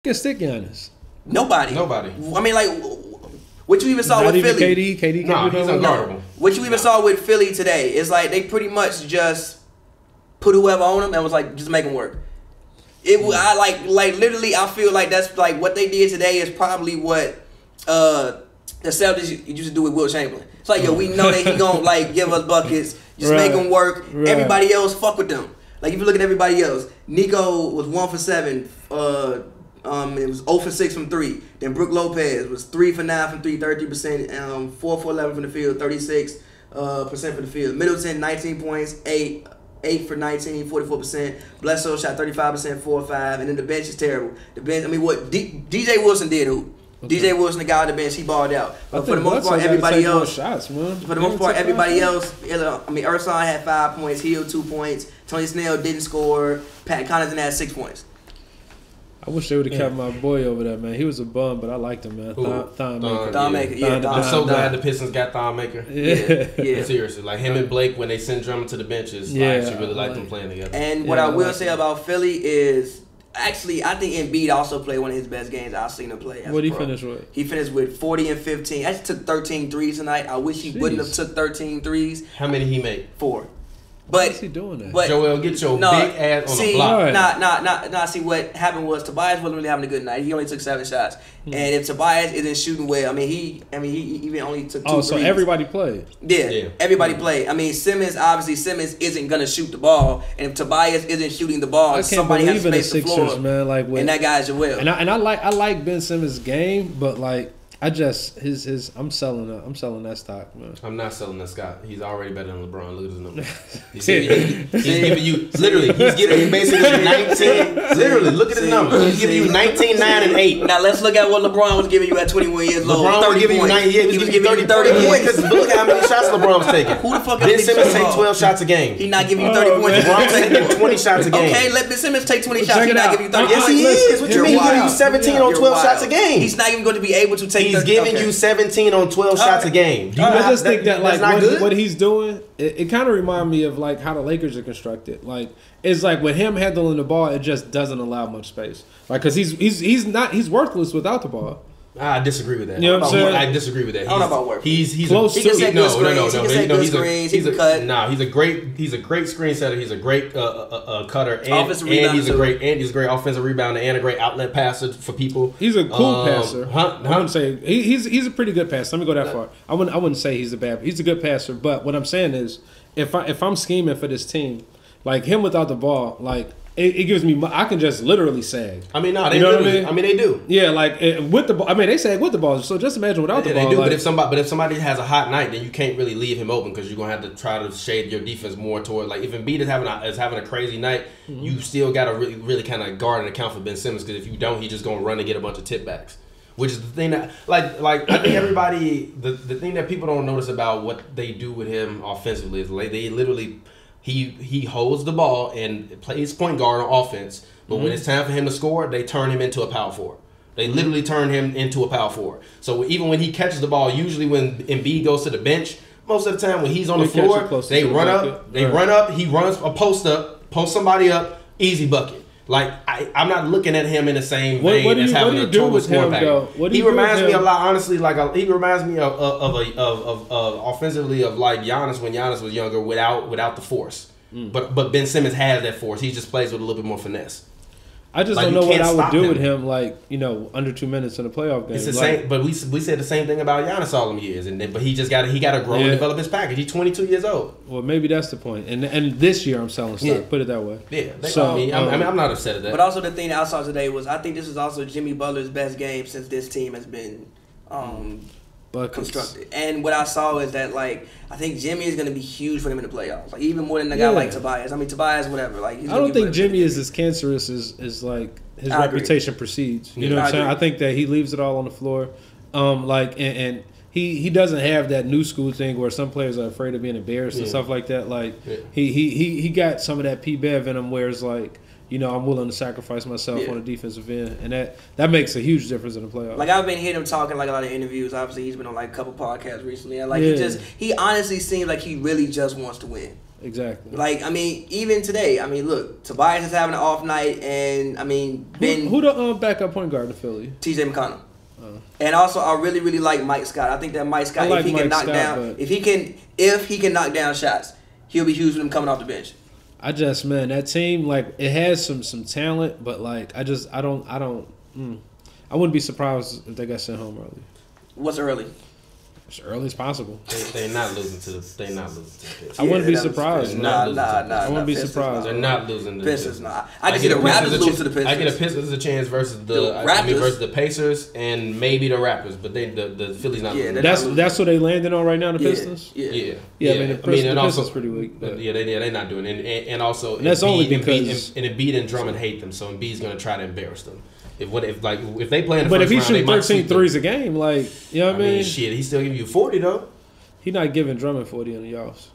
can stick Giannis? Nobody. I mean, like, what you even saw Not with even Philly. KD Nah, he's unguardable. What you even saw with Philly today is like they pretty much just put whoever on them and was like, just make them work. I like literally. I feel like that's like what they did today is probably what the Celtics used to do with Will Chamberlain. It's like, yo, we know that he gonna like give us buckets, just make them work. Right. Everybody else, fuck with them. Like if you look at everybody else, Nico was 1 for 7. It was 0 for 6 from 3. Then Brook Lopez was 3 for 9 from 3, 30%. 4 for 11 from the field, 36% for the field. Middleton 19 points, 8 for 19, 44%. Bledsoe shot 35%, 4 or 5. And then the bench is terrible. The bench, I mean, what DJ Wilson did who? Okay. DJ Wilson, the guy on the bench, he balled out. But for the most part, everybody else. Shots, man. For the most part, everybody else. I mean, Ersan had 5 points. Hill 2 points. Tony Snell didn't score. Pat Connaughton had 6 points. I wish they would have kept my boy over there, man. He was a bum, but I liked him, man. Thon Maker. I'm so glad the Pistons got Thon Maker. Yeah. Seriously, like him and Blake when they send Drummond to the benches, I actually really like them playing together. And what I will say about Philly is, actually, I think Embiid also played one of his best games I've seen him play. What did he finish with? He finished with 40 and 15. Actually took 13 threes tonight. I wish he wouldn't have took 13 threes. How many he made? 4. Why is he doing that? But, Joel, get your big ass on the block. Nah. See, what happened was Tobias wasn't really having a good night. He only took 7 shots. And if Tobias isn't shooting well, I mean, he even only took 2 threes. So everybody played. Yeah. Everybody played. I mean, Simmons isn't gonna shoot the ball, and if Tobias isn't shooting the ball, somebody has to space the floor. Man, like and that guy's Joel. And I like Ben Simmons' game, but like. I just I'm selling that stock, man. I'm not selling that stock. He's already better than LeBron. Look at his numbers. He's giving you literally. He's giving you basically 19. Literally, look at his numbers. He's giving you 19, 9, and 8. Now let's look at what LeBron was giving you at 21 years old. LeBron was giving you 9. Yeah, he was giving you 30 points. Because look at how many shots LeBron was taking. Who the fuck? Ben Simmons take 12 shots a game. He's not giving you 30 points. LeBron taking 20 shots a game. Okay, let Ben Simmons take 20 shots. He's not giving you 30 points. Yes, he is. What you mean? He's giving you 17 on 12 shots a game. He's not even going to be able to take. He's giving you 17 on 12 shots a game. I just think that like what he's doing, it kind of reminds me of like how the Lakers are constructed. Like it's like with him handling the ball, it just doesn't allow much space. Like because he's worthless without the ball. I disegree with that. You know what I'm saying? I disagree with that. I don't know about work. He's close to it. No. He's a cut. Nah, he's a great screen setter. He's a great cutter, and offensive rebounder. he's a great offensive rebounder and a great outlet passer for people. He's a cool passer. I wouldn't say he's a pretty good passer. Let me go that far. I wouldn't say he's a good passer. But what I'm saying is, if I'm scheming for this team, like him without the ball, like. It gives me. I can just literally sag. I mean, they do. Yeah, like with the ball. I mean, they sag with the ball. So just imagine without the ball. They do. Like, but if somebody has a hot night, then you can't really leave him open because you're gonna have to try to shade your defense more toward. Like if Embiid is having a crazy night, you still gotta really kind of guard and account for Ben Simmons because if you don't, he's just gonna run and get a bunch of tip backs. Which is the thing that like I think everybody the thing that people don't notice about what they do with him offensively is like they literally. He holds the ball and plays point guard on offense, but when it's time for him to score, they turn him into a power forward. They literally turn him into a power forward. So even when he catches the ball, usually when Embiid goes to the bench, most of the time when he's on the floor, they run up, he runs a post up, post somebody up, easy bucket. Like I'm not looking at him in the same vein as having a total score package. He reminds me a lot, honestly. He reminds me of offensively of like Giannis when Giannis was younger, without the force. But Ben Simmons has that force. He just plays with a little bit more finesse. I just don't know what I would do with him, like, under 2 minutes in a playoff game. It's the same, but we said the same thing about Giannis all them years, but he got to grow and develop his package. He's 22 years old. Well, maybe that's the point. And this year I'm selling stock. Yeah. Put it that way. Yeah. I'm not upset at that. But also the thing that I saw today was I think this is also Jimmy Butler's best game since this team has been constructed. And what I saw is that like I think Jimmy is going to be huge for them in the playoffs. Like even more than a guy like Tobias. I mean Tobias, whatever. Like I don't think Jimmy is as cancerous as like his reputation precedes. You know what I'm saying? I think that he leaves it all on the floor. And he doesn't have that new school thing where some players are afraid of being embarrassed and stuff like that. Like he got some of that P-Bev in him where it's like, I'm willing to sacrifice myself on the defensive end, and that makes a huge difference in the playoffs. Like I've been hearing him talking like a lot of interviews. Obviously, he's been on like a couple podcasts recently, and like he honestly seems like he really just wants to win. Exactly. Like, I mean, even today, I mean, look, Tobias is having an off night, and I mean, Ben. Who the backup point guard in Philly? TJ McConnell. And also, I really, really like Mike Scott. I think that Mike Scott, if he can knock down, if he can knock down shots, he'll be huge with him coming off the bench. Man, that team, like, it has some talent, but like, I wouldn't be surprised if they got sent home early. What's early? As early as possible. They're not losing to the Pistons. I wouldn't be surprised. Nah. I wouldn't be surprised. They're not losing to the Pistons. Nah. I can see the Raptors lose to the Pistons. I get the Pistons a chance versus versus the Pacers and maybe the Raptors, but the Philly's not losing. That's what they landing on right now, the Pistons? Yeah. I mean, the Pistons pretty weak. They're not doing it. And also, that's only because Embiid and Drummond hate them, so Embiid's going to try to embarrass them. If they play in the but first if he round, shoot 13 threes a game, like, you know what I mean? Shit, he's still giving you 40 though. He's not giving Drummond 40 on the offs.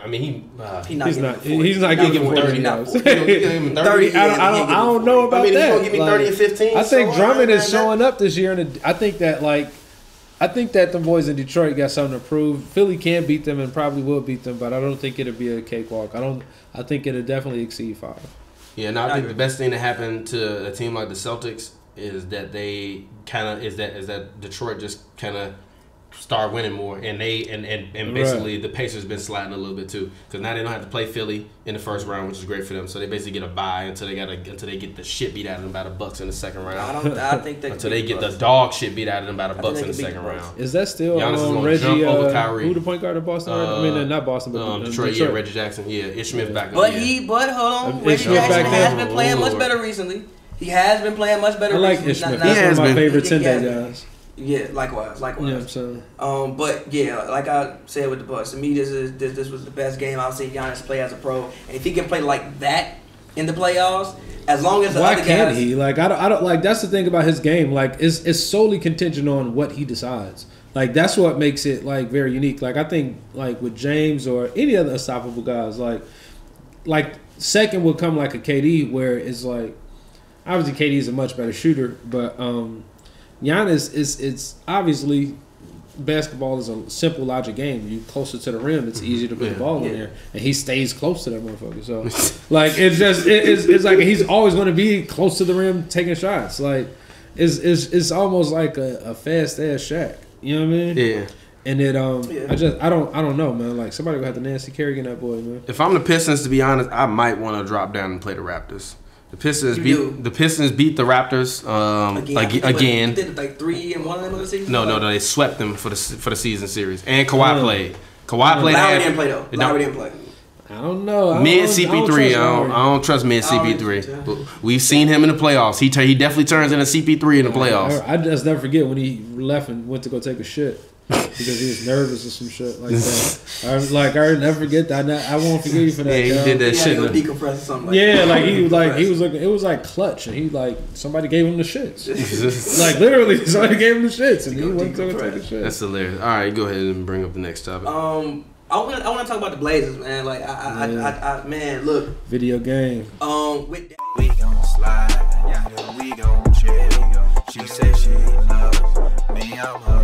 I mean, he's not giving 40 on the 30. I don't know about that. He's gonna give me 30 and 15. I think Drummond is showing up this year, and I think that the boys in Detroit got something to prove. Philly can beat them and probably will beat them, but I don't think it'll be a cakewalk. I think it'll definitely exceed 5. Yeah, no, I think the best thing that happened to a team like the Celtics is that that Detroit just kind of start winning more, and basically the Pacers been sliding a little bit too, because now they don't have to play Philly in the first round, which is great for them. So they basically get a bye until they get the shit beat out of them by the Bucks in the second round. I think until they get the dog shit beat out of them by the Bucks in the second round. Is that still Reggie? Who the point guard in Boston? I mean, not Boston, but Detroit. Yeah, Reggie Jackson. Yeah, Ish Smith back. But hold on, Reggie Jackson has been playing much better recently. He has been playing much better. I like Ish Smith. That's one of my favorite 10-day guys. Yeah, likewise. Yeah, but yeah, like I said with the Bucks, to me this was the best game I've seen Giannis play as a pro. And if he can play like that in the playoffs, as long as the other guys, can't he? Like I don't like. That's the thing about his game. Like it's solely contingent on what he decides. Like that's what makes it like very unique. Like I think like with James or any other unstoppable guys, like second would come like a KD, where it's like obviously KD is a much better shooter, but Giannis it's obviously basketball is a simple logic game. You closer to the rim, it's easier to put the ball in there, and he stays close to that motherfucker. So, like, it's like he's always going to be close to the rim taking shots. Like, it's almost like a fast ass Shaq. You know what I mean? Yeah. And it I don't know, man. Like somebody gonna have to Nancy Kerrigan that boy, man. If I'm the Pistons, to be honest, I might want to drop down and play the Raptors. The Pistons beat the Raptors again. They did like 3-1 in the season. No, they swept them for the season series. And Kawhi played. Lowry didn't play though. Lowry didn't play. I don't know. Mid CP3, I don't trust mid CP3. We've seen him in the playoffs. He definitely turns into CP3 in the playoffs. I just never forget when he left and went to go take a shit. Because he was nervous or some shit like that. I never forget that. I won't forgive you for that. Yeah, he did that shit. Decompress or something he was looking. It was like clutch, and he like somebody gave him the shits. Like literally, somebody gave him the shits, and he went to go take a shit. That's hilarious. All right, go ahead and bring up the next topic. I want to talk about the Blazers, man. Like man, look. Video game. We gon' slide, we gon' chill. She said she loves me, I'm her.